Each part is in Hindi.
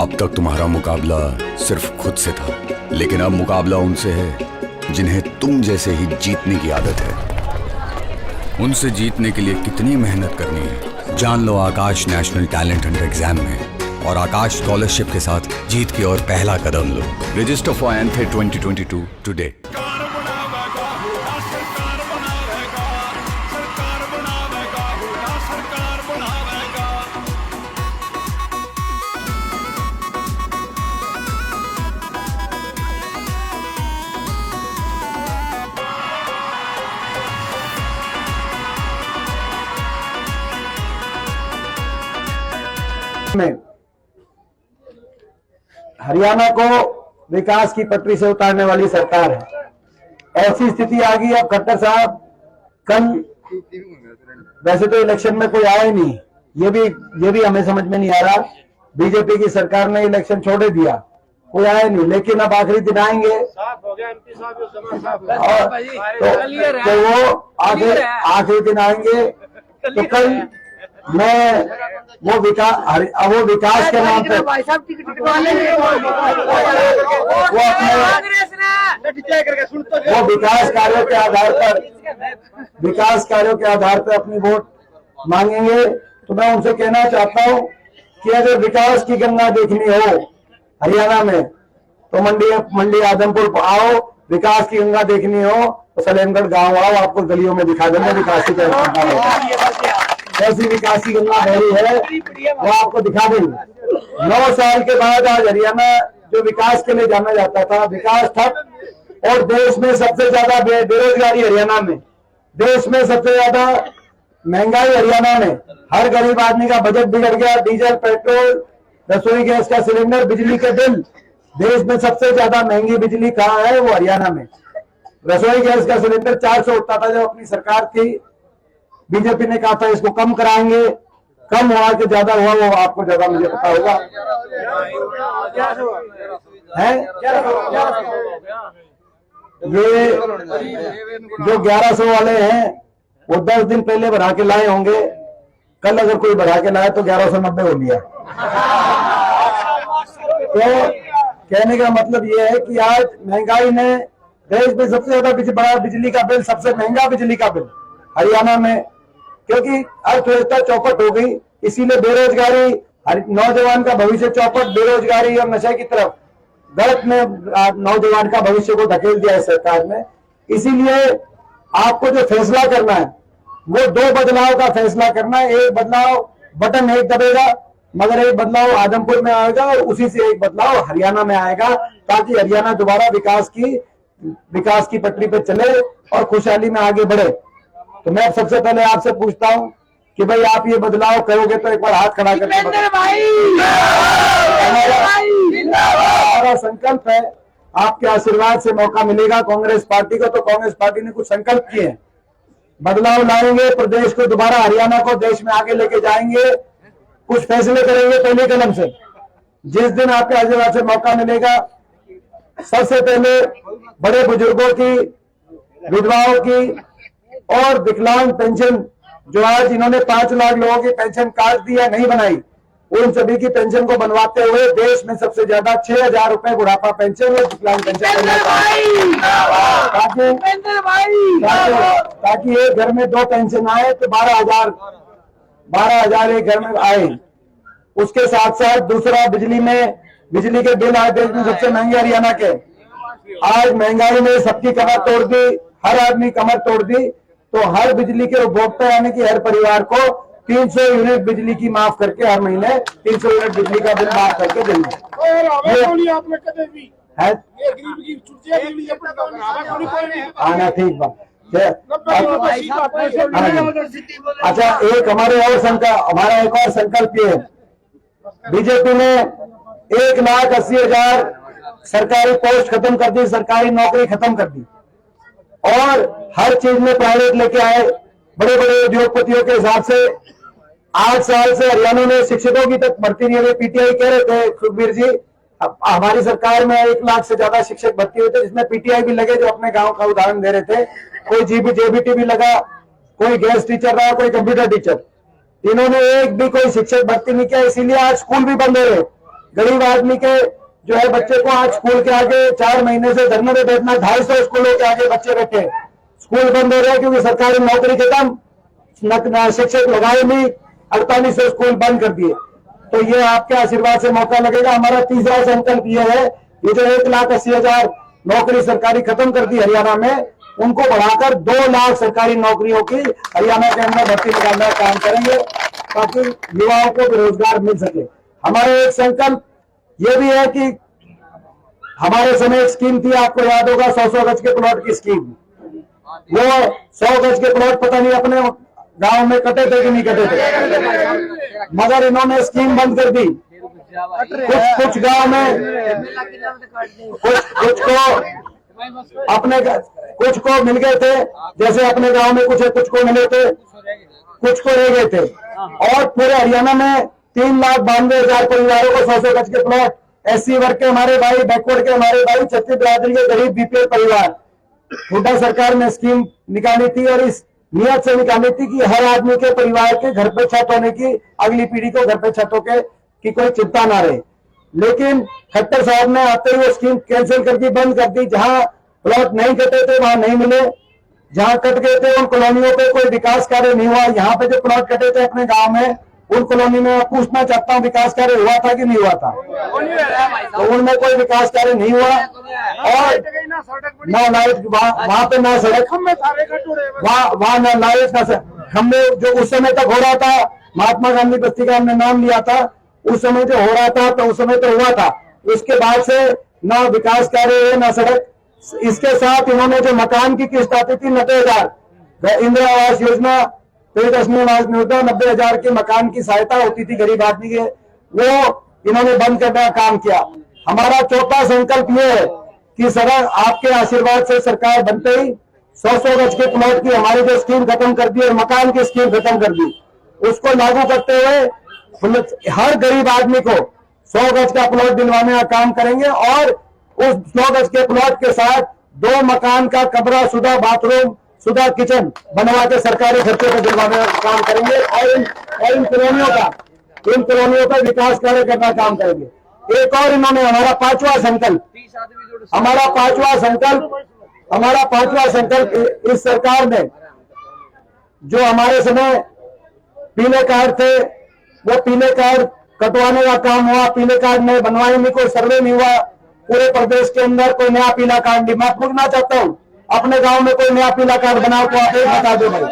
अब तक तुम्हारा मुकाबला सिर्फ खुद से था, लेकिन अब मुकाबला उनसे है जिन्हें तुम जैसे ही जीतने की आदत है। उनसे जीतने के लिए कितनी मेहनत करनी है जान लो आकाश नेशनल टैलेंट हंट एग्जाम में, और आकाश स्कॉलरशिप के साथ जीत की ओर पहला कदम लो। Register for ANTHE 2022 today. में हरियाणा को विकास की पटरी से उतारने वाली सरकार है। ऐसी स्थिति आ गई। अब खट्टर साहब कल, वैसे तो इलेक्शन में कोई आया ही नहीं, ये भी हमें समझ में नहीं आ रहा। बीजेपी की सरकार ने इलेक्शन छोड़ दिया, कोई आया नहीं, लेकिन अब आखिरी दिन आएंगे तो वो आखिरी दिन आएंगे। तो कल मैं वो विकास के नाम पे वो विकास कार्यों के आधार पर अपनी वोट मांगेंगे। तो मैं उनसे कहना चाहता हूं कि अगर विकास की गंगा देखनी हो हरियाणा में तो मंडी आदमपुर आओ। विकास की गंगा देखनी हो तो सलेमगढ़ गांव आओ, आपको गलियों में दिखा देंगे विकास की कैसी विकास की गंगा बह रही है, वो आपको दिखा देंगे। 9 साल के बाद आज हरियाणा जो विकास के लिए जाना जाता था, विकास ठप, और देश में सबसे ज्यादा बेरोजगारी हरियाणा में, देश में सबसे ज्यादा महंगाई हरियाणा में। हर गरीब आदमी का बजट बिगड़ गया। डीजल, पेट्रोल, रसोई गैस का सिलेंडर, बिजली के बिल, देश में सबसे ज्यादा महंगी बिजली कहाँ है, वो हरियाणा में। रसोई गैस का सिलेंडर 400 उठता था जब अपनी सरकार थी। बीजेपी ने कहा था इसको कम कराएंगे, कम हुआ कि ज्यादा हुआ, वो आपको ज्यादा मुझे पता होगा है। ये जो 1100 वाले हैं वो 10 दिन पहले बढ़ा के लाए होंगे, कल अगर कोई बढ़ा के लाए तो 1190 हो लिया। तो कहने का मतलब ये है कि आज महंगाई ने देश में सबसे ज्यादा बड़ा बिजली का बिल, सबसे महंगा बिजली का बिल हरियाणा में, क्योंकि अर्थव्यवस्था चौपट हो गई। इसीलिए बेरोजगारी, नौजवान का भविष्य चौपट, बेरोजगारी और नशे की तरफ गलत में नौजवान का भविष्य को धकेल दिया है सरकार ने। इसीलिए आपको जो फैसला करना है वो 2 बदलाव का फैसला करना है। एक बदलाव बटन एक दबेगा, मगर एक बदलाव आदमपुर में आएगा और उसी से एक बदलाव हरियाणा में आएगा, ताकि हरियाणा दोबारा विकास की पटरी पर चले और खुशहाली में आगे बढ़े। तो मैं सबसे पहले आपसे पूछता हूं कि भाई आप ये बदलाव करोगे तो एक बार हाथ खड़ा करके हमारा संकल्प है, आपके आशीर्वाद से मौका मिलेगा कांग्रेस पार्टी को। तो कांग्रेस पार्टी ने कुछ संकल्प किए हैं, बदलाव लाएंगे, प्रदेश को दोबारा, हरियाणा को देश में आगे लेके जाएंगे, कुछ फैसले करेंगे पहले कदम से। जिस दिन आपके आशीर्वाद से मौका मिलेगा, सबसे पहले बड़े बुजुर्गों की, विधवाओं की और विकलांग पेंशन, जो आज इन्होंने 5 लाख लोगों की पेंशन काट दी है, नहीं बनाई, उन सभी की पेंशन को बनवाते हुए देश में सबसे ज्यादा 6000 रुपए बुढ़ापा पेंशन और विकलांग पेंशन, ताकि एक घर में 2 पेंशन आए तो 12,000 एक घर में आए। उसके साथ साथ दूसरा, बिजली के बिल आज देश में सबसे महंगे हरियाणा के। आज महंगाई ने सबकी कमर तोड़ दी, हर आदमी कमर तोड़ दी। तो हर बिजली के उपभोक्ता यानी कि हर परिवार को 300 यूनिट बिजली की माफ करके, हर महीने 300 यूनिट बिजली का बिल माफ करके देंगे। हाँ, ठीक बात। अच्छा, हमारा एक और संकल्प ये है, बीजेपी ने 1,80,000 सरकारी पोस्ट खत्म कर दी, सरकारी नौकरी खत्म कर दी, और हर चीज में प्राइवेट लेके आए। बड़े बड़े उद्योगपतियों के हिसाब से 8 साल से हरियाणा में शिक्षकों की तक भर्ती नहीं हुई। पीटीआई कह रहे थे सुखबीर जी, हमारी सरकार में 1 लाख से ज्यादा शिक्षक भर्ती हुए थे, जिसमें पीटीआई भी लगे, जो अपने गांव का उदाहरण दे रहे थे। कोई जेबीटी भी लगा, कोई गैस टीचर रहा, कोई कंप्यूटर टीचर। इन्होंने एक भी कोई शिक्षक भर्ती नहीं किया, इसीलिए आज स्कूल भी बंद हो रहे। गरीब आदमी के जो है बच्चे को आज स्कूल के आगे 4 महीने से धरने में बैठना, 250 स्कूलों के आगे बच्चे बैठे, स्कूल बंद हो रहे हैं क्योंकि सरकारी नौकरी खत्म, शिक्षक लगाए नहीं, 4800 स्कूल बंद कर दिए। तो ये आपके आशीर्वाद से मौका लगेगा। हमारा तीसरा संकल्प ये है, ये जो 1,80,000 नौकरी सरकारी खत्म कर दी हरियाणा में, उनको बढ़ाकर 2 लाख सरकारी नौकरियों की हरियाणा के अंदर भर्ती निकालने का काम करेंगे ताकि युवाओं को रोजगार मिल सके। हमारा एक संकल्प ये भी है कि हमारे समय एक स्कीम थी, आपको याद होगा, 100 गज के प्लॉट की स्कीम। वो 100 गज के प्लॉट पता नहीं अपने गांव में कटे थे कि नहीं कटे थे, मगर इन्होंने स्कीम बंद कर दी। कुछ गांव में कुछ को मिल गए थे, जैसे अपने गांव में कुछ को मिले थे, कुछ को रह गए थे। और पूरे हरियाणा में 3,92,000 परिवारों को 100 गज के प्लॉट, SC वर्ग के हमारे भाई, बैकवर्ड के हमारे भाई, छत्तीस बिरादरी के गरीब BPL परिवार, हुड्डा सरकार ने स्कीम निकाली थी और इस नियत से निकाली थी कि हर आदमी के परिवार के घर पे छत होने की, अगली पीढ़ी को घर पे छत होके की कोई चिंता ना रहे। लेकिन खट्टर साहब ने आते ही वो स्कीम कैंसिल कर दी, बंद कर दी। जहां प्लॉट नहीं कटे थे वहां नहीं मिले, जहां कट गए थे उन कॉलोनियों पे कोई विकास कार्य नहीं हुआ। यहाँ पे जो प्लॉट कटे थे अपने गांव में, उन कॉलोनी में मैं पूछना चाहता हूँ विकास कार्य हुआ था कि नहीं हुआ था? तो उनमें कोई विकास कार्य नहीं हुआ और ना लाइट, वहां पे ना सड़क, वहां ना लाइट ना सड़क। हमने जो उस समय तक हो रहा था, महात्मा गांधी बस्ती का हमने नाम लिया था, उस समय जो हो रहा था तो उस समय तो हुआ था। उसके बाद से ना विकास कार्य है ना सड़क। इसके साथ इन्होंने जो मकान की किस्त आती थी 90,000, इंदिरा आवास योजना, 90,000 की मकान की सहायता होती थी गरीब आदमी के, वो इन्होंने बंद करने का काम किया। हमारा चौथा संकल्प ये है कि सर आपके आशीर्वाद से सरकार बनते ही 100 गज के प्लॉट की हमारी जो स्कीम खत्म कर दी और मकान की स्कीम खत्म कर दी, उसको लागू करते हुए हर गरीब आदमी को 100 गज का प्लॉट दिलवाने का काम करेंगे और उस 100 गज के प्लॉट के साथ 2 मकान का कमरा, सुधा बाथरूम, सुधा किचन बनवा के सरकारी खर्चे पर दिलवाने का काम करेंगे और इन कॉलोनियों का विकास कार्य करने का काम करेंगे। एक और इन्होंने हमारा पांचवा संकल्प इस सरकार ने जो हमारे समय पीले कार्ड थे, वो पीले कार्ड कटवाने का काम हुआ, पीले कार्ड में बनवाई नहीं, कोई सर्वे नहीं हुआ पूरे प्रदेश के अंदर, कोई नया पीला कार्ड नहीं। मैं पूछना चाहता हूँ अपने गांव में कोई नया पीला कार्ड बनाओ तो आप एक बता दो भाई,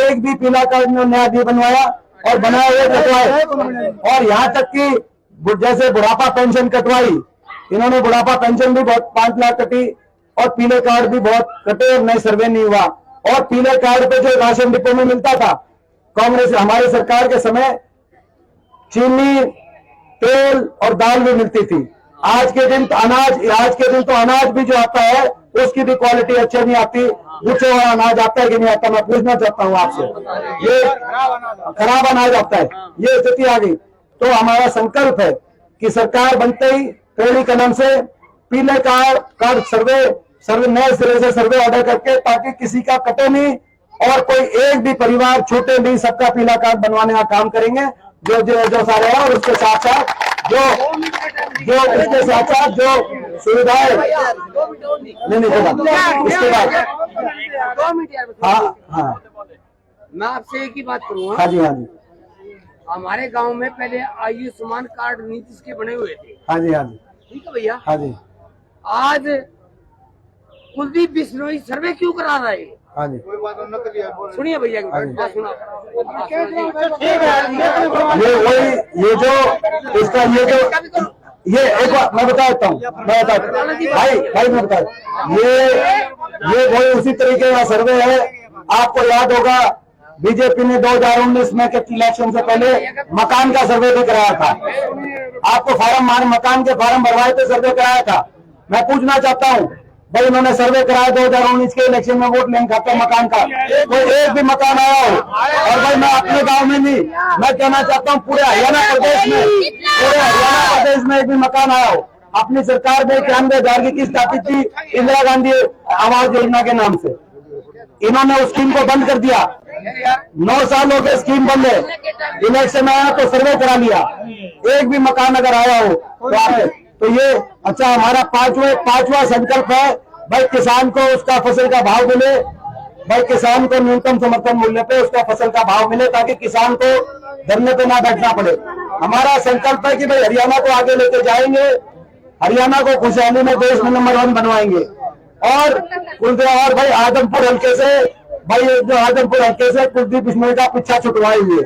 एक भी पीला कार्ड नया नहीं बनवाया और बनाया हुए कटवाए। और यहाँ तक कि जैसे बुढ़ापा पेंशन कटवाई इन्होंने, बुढ़ापा पेंशन भी बहुत 5 लाख कटी और पीले कार्ड भी बहुत कटे और नए सर्वे नहीं हुआ। और पीले कार्ड पे जो राशन डिपो में मिलता था, कांग्रेस हमारी सरकार के समय चीनी, तेल और दाल भी मिलती थी। आज के दिन तो अनाज भी जो आता है उसकी भी क्वालिटी अच्छी नहीं आती, गुच्छे वाला अनाज आता है कि नहीं आता? मैं पूछना चाहता हूँ आपसे, ये खराब अनाज आता है, ये स्थिति आ गई। तो हमारा संकल्प है कि सरकार बनते ही पहली कदम से पीले कार्ड सर्वे नए सिरे से सर्वे ऑर्डर करके, ताकि किसी का कटे नहीं और कोई एक भी परिवार छूटे नहीं, सबका पीला कार्ड बनवाने का काम करेंगे जो सारे हैं। और उसके साथ साथ जो सुविधाएं नहीं इसके बाद हाँ मैं आपसे एक ही बात करूँगा। हाँ जी हमारे गांव में पहले आयुष्मान कार्ड नीतीश के बने हुए थे। हाँ जी ठीक है भैया। हाँ जी। आज कुलदीप बिश्नोई सर्वे क्यों करा रहा है? हाँ जी सुनिए भैया की बात सुना। ये एक बात मैं बता देता हूँ, भाई मैं बता, ये वही उसी तरीके का सर्वे है। आपको याद होगा बीजेपी ने 2019 में के इलेक्शन से पहले मकान का सर्वे भी कराया था। आपको मकान के फार्म भरवाए थे, सर्वे कराया था। मैं पूछना चाहता हूँ भाई, उन्होंने सर्वे कराया 2019 के इलेक्शन में, वोट नहीं खाता मकान का, कोई एक भी मकान आया हो? और भाई मैं अपने गांव में नहीं, मैं कहना चाहता हूँ पूरे हरियाणा प्रदेश में एक भी मकान आया हो? अपनी सरकार में 91,000 की किस्त आती थी इंदिरा गांधी आवास योजना के नाम से, इन्होंने उस स्कीम को बंद कर दिया। 9 साल हो गए स्कीम बंद है। इलेक्शन में आया तो सर्वे करा लिया, एक भी मकान अगर आया हो तो आपने तो ये अच्छा हमारा पांचवा संकल्प है भाई किसान को उसका फसल का भाव मिले, भाई किसान को न्यूनतम समर्थन मूल्य पे उसका फसल का भाव मिले ताकि किसान को धरने पे ना बैठना पड़े। हमारा संकल्प है कि भाई हरियाणा को आगे लेके जाएंगे, हरियाणा को खुशहाली में देश में नंबर 1 बनवाएंगे। और भाई आदमपुर हल्के से जो आदमपुर हल्के से कुलदीप बिश्नोई का पीछा छुटवाएंगे।